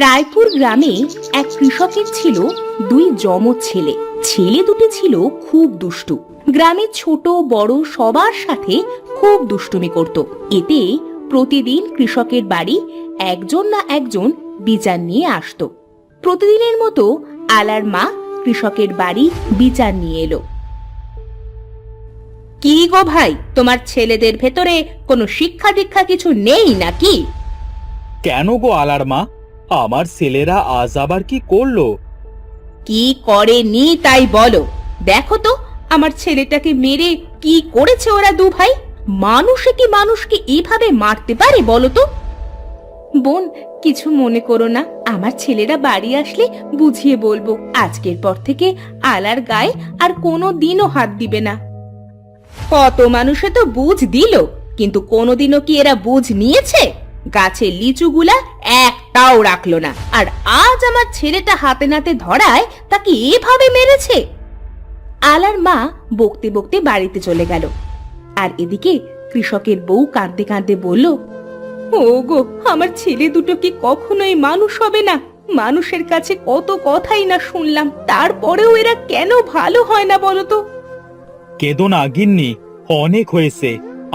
রায়পুর গ্রামে এক কৃষকের ছিল দুই যমজ ছেলে। ছেলে দুটি ছিল খুব দুষ্টু। গ্রামের ছোট বড় সবার সাথে খুব দুষ্টুমি করত। এতে প্রতিদিন কৃষকের বাড়ি একজন না একজন বিচার নিয়ে আসতো। প্রতিদিনের মতো আলার মা কৃষকের বাড়ি বিচার নিয়ে এলো। কি গো ভাই, তোমার ছেলেদের ভেতরে কোনো শিক্ষা দীক্ষা কিছু নেই নাকি? কেন গো আলার মা, আমার ছেলেরা আজ আবার কি করলো? কি করেনি তাই বলো। দেখো তো আমার ছেলেটাকে মেরে কি করেছে ওরা দু ভাই। মানুষে কি মানুষকে এভাবে মারতে পারে বলো তো? বোন, কিছু মনে করো না, আমার ছেলেরা বাড়ি আসলে বুঝিয়ে বলবো। আজকের পর থেকে আলার গায়ে আর কোনো দিনও হাত দিবে না। কত মানুষে তো বুঝ দিল, কিন্তু কোনোদিনও কি এরা বুঝ নিয়েছে? গাছের লিচুগুলা একটাও রাখলো না, আর আজ আমার ছেলেটা হাতে নাতে ধরায় তাকে এভাবে মেরেছে। আলার মা বকতে বকতে বাড়িতে চলে গেল। আর এদিকে কৃষকের বউ কাঁদতে কাঁদতে বলল, ওগো, আমার ছেলে দুটো কি কখনোই মানুষ হবে না? মানুষের কাছে কত কথাই না শুনলাম, তারপরেও এরা কেন ভালো হয় না বলো তো? কেঁদো না গিন্নি, অনেক হয়েছে।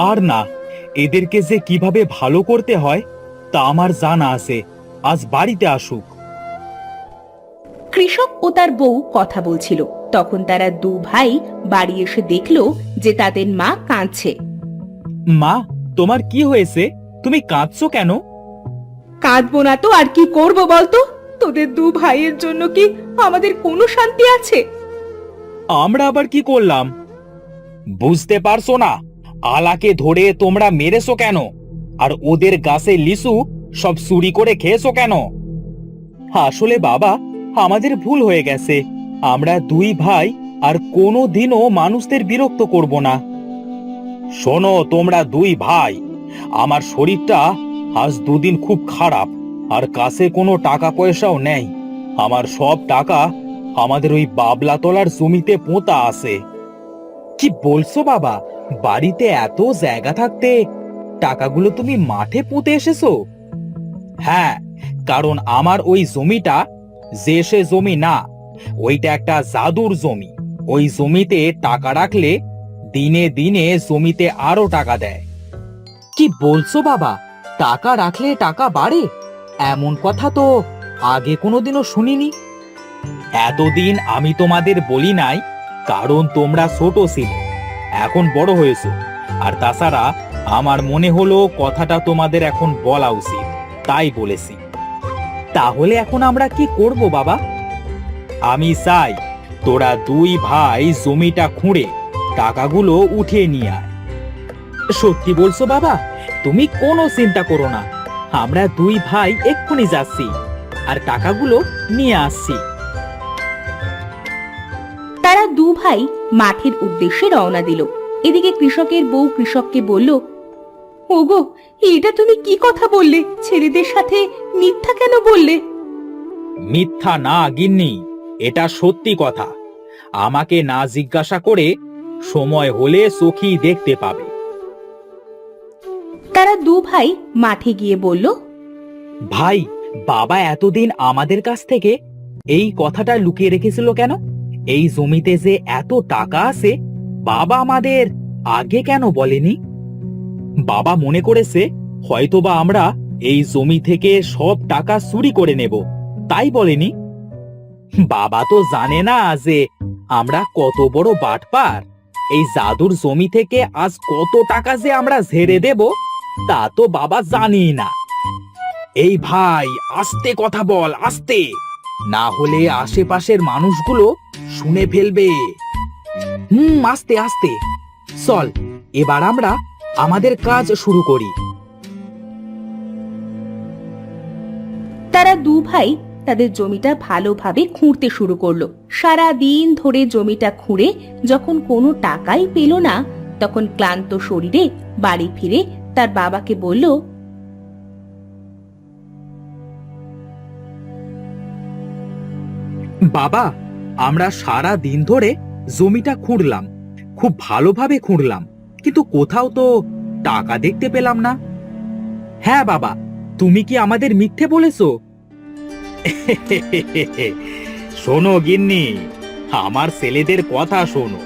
আর না, এদেরকে যে কিভাবে ভালো করতে হয় তা আমার জানা আছে। আজ বাড়িতে আসুক। কৃষক ও তার বউ কথা বলছিল, তখন তারা দু ভাই বাড়ি এসে দেখলো যে তাদের মা কাঁদছে। মা, তোমার কি হয়েছে? তুমি কাঁদছো কেন? কাঁদবো না তো আর কি করব বলতো? তোদের দু ভাইয়ের জন্য কি আমাদের কোনো শান্তি আছে? আমরা আবার কি করলাম? বুঝতে পারছো না? আলাকে ধরে তোমরা মেরেছো কেন? আর ওদের গাছে লিচু সব চুরি করে খেয়েছো কেন? আসলে বাবা, আমাদের ভুল হয়ে গেছে। আমরা দুই ভাই আর কোনো দিনও মানুষদের বিরক্ত করব না। শোনো তোমরা দুই ভাই, আমার শরীরটা আজ দুদিন খুব খারাপ, আর কাছে কোনো টাকা পয়সাও নেই। আমার সব টাকা আমাদের ওই বাবলাতলার জমিতে পোঁতা আছে। কি বলছো বাবা? বাড়িতে এত জায়গা থাকতে টাকাগুলো তুমি মাঠে পুঁতে এসেছো? হ্যাঁ, কারণ আমার ওই জমিটা যে সে জমি না, ওইটা একটা জাদুর জমি। ওই জমিতে টাকা রাখলে দিনে দিনে জমিতে আরো টাকা দেয়। কি বলছো বাবা? টাকা রাখলে টাকা বাড়ে? এমন কথা তো আগে কোনোদিনও শুনিনি। এতদিন আমি তোমাদের বলি নাই, কারণ তোমরা ছোট ছিলে। এখন বড় হয়েছো, আর তাছাড়া আমার মনে হলো কথাটা তোমাদের এখন বলা উচিত, তাই বলেছি। তাহলে এখন আমরা কি করব বাবা? আমি চাই তোরা দুই ভাই জমিটা খুঁড়ে টাকাগুলো উঠিয়ে নিয়ে আয়। সত্যি বলছো বাবা? তুমি কোনো চিন্তা করো না, আমরা দুই ভাই এক্ষুনি যাচ্ছি আর টাকাগুলো নিয়ে আসছি। তারা দু ভাই মাঠের উদ্দেশ্যে রওনা দিল। এদিকে কৃষকের বউ কৃষককে বলল, ওগো, এটা তুমি কি কথা বললে? ছেলেদের সাথে মিথ্যা কেন বললে? মিথ্যা না গিন্নি, এটা সত্যি কথা। আমাকে না জিজ্ঞাসা করে সময় হলে সখী দেখতে পাবে। তারা দু ভাই মাঠে গিয়ে বলল, ভাই, বাবা এতদিন আমাদের কাছ থেকে এই কথাটা লুকিয়ে রেখেছিল কেন? এই জমিতে যে এত টাকা আছে, বাবা আমাদের আগে কেন বলেনি? বাবা মনে করেছে হয়তোবা আমরা এই জমি থেকে সব টাকা চুরি করে নেব, তাই বলেনি। বাবা তো জানে না যে আমরা কত বড় বাটপার। এই জাদুর জমি থেকে আজ কত টাকা যে আমরা ঝেড়ে দেব তা তো বাবা জানি না। এই ভাই, আস্তে কথা বল, আস্তে, না হলে আশেপাশের মানুষগুলো শুনে ফেলবে। আস্তে আস্তে চল, এবার আমরা আমাদের কাজ শুরু করি। তারা দু ভাই তাদের জমিটা ভালোভাবে খুঁড়তে শুরু করলো। সারা দিন ধরে জমিটা খুঁড়ে যখন কোনো টাকাই পেল না, তখন ক্লান্ত শরীরে বাড়ি ফিরে তার বাবাকে বলল, বাবা, আমরা সারা দিন ধরে জমিটা খুঁড়লাম, খুব ভালোভাবে খুঁড়লাম, কিন্তু কোথাও তো টাকা দেখতে পেলাম না। হ্যাঁ বাবা, তুমি কি আমাদের মিথ্যে বলেছো? শোনো গিন্নি, আমার ছেলেদের কথা শোনো।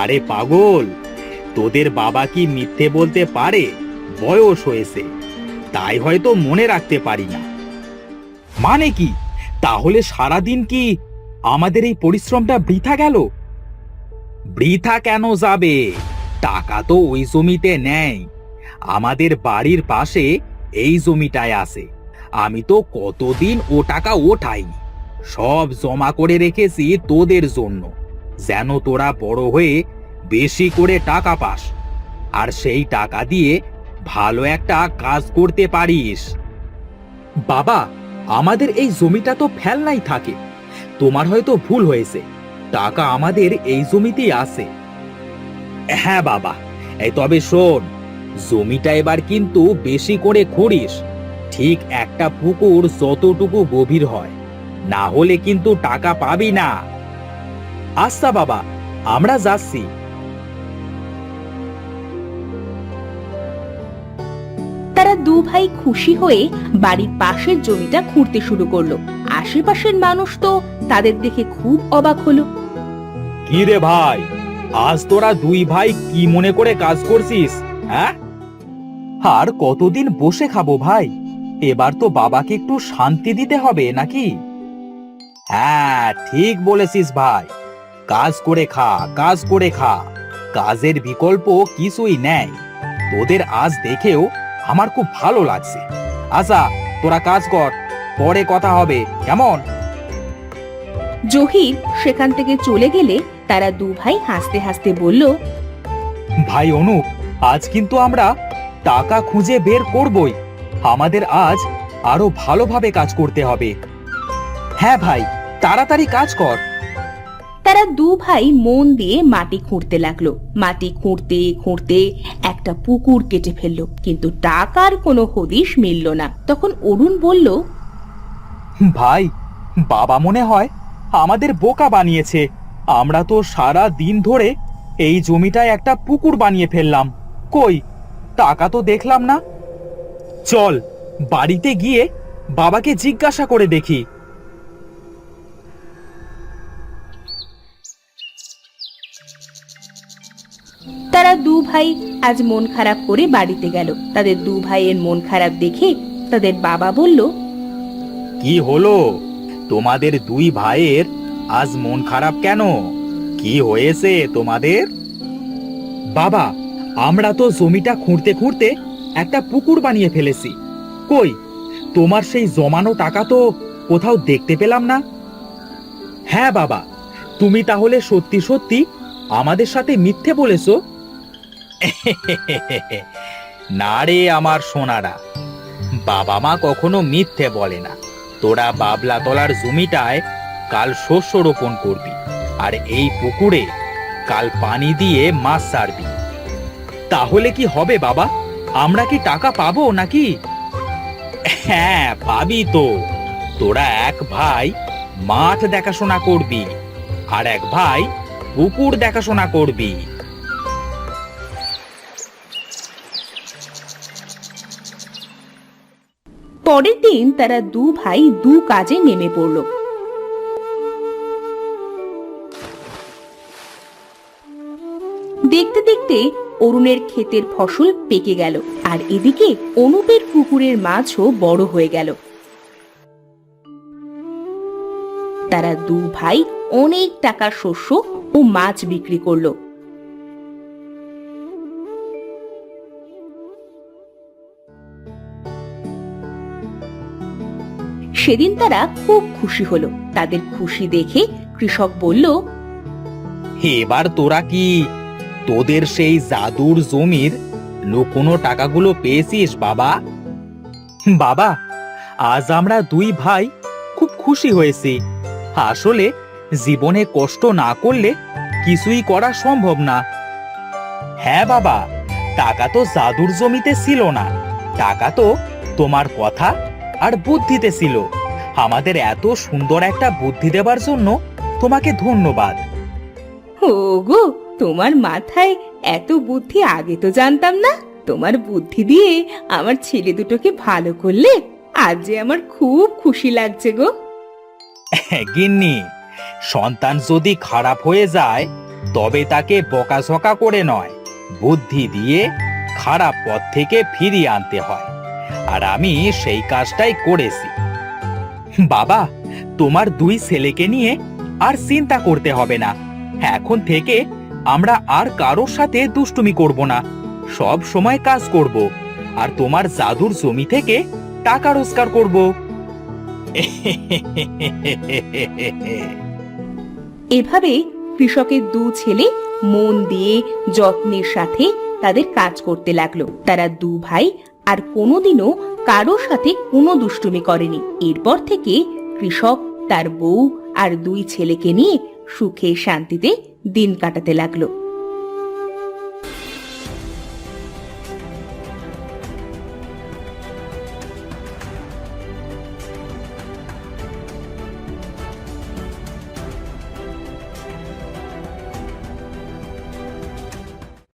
আরে পাগল, তোদের বাবা কি মিথ্যে বলতে পারে? বয়স হয়েছে, তাই হয়তো মনে রাখতে পারি না। মানে কি? তাহলে সারাদিন কি আমাদের এই পরিশ্রমটা বৃথা গেল? বৃথা কেন যাবে? টাকা তো ওই জমিতে নেই, আমাদের বাড়ির পাশে এই জমিটায় আছে। আমি তো কতদিন ও টাকা ওঠাইনি, সব জমা করে রেখেছি তোদের জন্য, যেন তোরা বড় হয়ে বেশি করে টাকা পাস, আর সেই টাকা দিয়ে ভালো একটা কাজ করতে পারিস। বাবা, আমাদের এই জমিটা তো ফেলনাই থাকে, তোমার হয়তো ভুল হয়েছে। টাকা আমাদের এই জমিতেই আছে। হ্যাঁ বাবা, এই তবে শোন, জমিটা এবার কিন্তু বেশি করে খুঁড়িস, ঠিক একটা পুকুর যতটুকু গভীর হয়, না হলে কিন্তু টাকা পাবি না। আচ্ছা বাবা, আমরা যাচ্ছি। তারা দু ভাই খুশি হয়ে বাড়ির পাশের জমিটা খুঁড়তে শুরু করলো। আশেপাশের মানুষ তো তাদের দেখে খুব অবাক হলো। কি রে ভাই, আজ তোরা দুই ভাই কি মনে করে কাজ করছিস? হ্যাঁ, আর কতদিন বসে খাবো ভাই? এবার তো বাবাকে একটু শান্তি দিতে হবে নাকি? হ্যাঁ, ঠিক বলেছিস ভাই, কাজ করে খা, কাজ করে খা, কাজের বিকল্প কিছুই নেই। তোদের আজ দেখেও আমার খুব ভালো লাগছে। আচ্ছা, তোরা কাজ কর, পরে কথা হবে, কেমন? জহির সেখান থেকে চলে গেলে তারা দু ভাই হাসতে হাসতে বলল, ভাই অনুপ, আজ কিন্তু আমরা টাকা খুঁজে বের করবই। আমাদের আজ আরো ভালোভাবে কাজ করতে হবে। হ্যাঁ ভাই, তাড়াতাড়ি কাজ কর। তারা দু ভাই মন দিয়ে মাটি খুঁড়তে লাগলো। মাটি খুঁড়তে খুঁড়তে একটা পুকুর কেটে ফেললো, কিন্তু টাকার কোনো হদিশ মিলল না। তখন অরুণ বলল, ভাই, বাবা মনে হয় আমাদের বোকা বানিয়েছে। আমরা তো সারা দিন ধরে এই জমিটায় একটা পুকুর বানিয়ে ফেললাম, কই টাকা তো দেখলাম না। চল বাড়িতে গিয়ে বাবাকে জিজ্ঞাসা করে দেখি। তারা দু ভাই আজ মন খারাপ করে বাড়িতে গেল। তাদের দু ভাইয়ের মন খারাপ দেখে তাদের বাবা বলল, কি হলো তোমাদের দুই ভাইয়ের আজ মন খারাপ কেন? কি হয়েছে তোমাদের? বাবা, আমরা তো জমিটা খুঁড়তে খুঁড়তে একটা পুকুর বানিয়ে ফেলেছি। কই তোমার সেই জমানো টাকা তো কোথাও দেখতে পেলাম না। হ্যাঁ বাবা, তুমি তাহলে সত্যি সত্যি আমাদের সাথে মিথ্যে বলেছো? না রে আমার সোনারা, বাবা মা কখনো মিথ্যে বলে না। তোরা বাবলা তলার জমিটায় কাল শস্য রোপণ করবি, আর এই পুকুরে কাল পানি দিয়ে মাছ ছাড়বি। তাহলে কি হবে বাবা? আমরা কি টাকা পাবো নাকি? হ্যাঁ, পাবি তো। তোরা এক ভাই মাঠ দেখাশোনা করবি, আর এক ভাই পুকুর দেখাশোনা করবি। পরের দিন তারা দু ভাই দু কাজে নেমে পড়ল। দেখতে দেখতে অরুণের ক্ষেতের ফসল পেকে গেল, আর এদিকে অনুপের পুকুরের মাছও বড় হয়ে গেল। তারা দু ভাই অনেক টাকার শস্য ও মাছ বিক্রি করলো। সেদিন তারা খুব খুশি হলো। তাদের খুশি দেখে কৃষক বলল, এবার তোরা কি তোদের সেই জাদুর জমির লুকোনো টাকাগুলো পেয়েছিস বাবা? বাবা, আজ আমরা দুই ভাই খুব খুশি হয়েছি। আসলে জীবনে কষ্ট না করলে কিছুই করা সম্ভব না। হ্যাঁ বাবা, টাকা তো জাদুর জমিতে ছিল না, টাকা তো তোমার কথা আর বুদ্ধিতে ছিল। আমাদের এত সুন্দর একটা বুদ্ধি দেবার জন্য তোমাকে ধন্যবাদ। ওগো, তোমার মাথায় এত বুদ্ধি আগে তো জানতাম না। তোমার বুদ্ধি দিয়ে আমার ছেলে দুটোকে ভালো করলে আজ যে আমার খুব খুশি লাগছে গো। গিন্নি, সন্তান যদি খারাপ হয়ে যায় তবে তাকে বকাঝকা করে নয়, বুদ্ধি দিয়ে খারাপ পথ থেকে ফিরিয়ে আনতে হয়। আর আমি সেই কাজটাই করেছি। বাবা, তোমার দুই ছেলেকে নিয়ে আর চিন্তা করতে হবে না। এখন থেকে আমরা আর কারোর সাথে দুষ্টুমি করব না, সব সময় কাজ করব আর তোমার জাদুর জমি থেকে টাকা রোজগার করব। এভাবে কৃষকের দু ছেলে মন দিয়ে যত্নের সাথে তাদের কাজ করতে লাগলো। তারা দু ভাই আর কোনোদিনও কারোর সাথে কোনো দুষ্টুমি করেনি। এরপর থেকে কৃষক তার বউ আর দুই ছেলেকে নিয়ে সুখে শান্তিতে দিন কাটাতে লাগলো।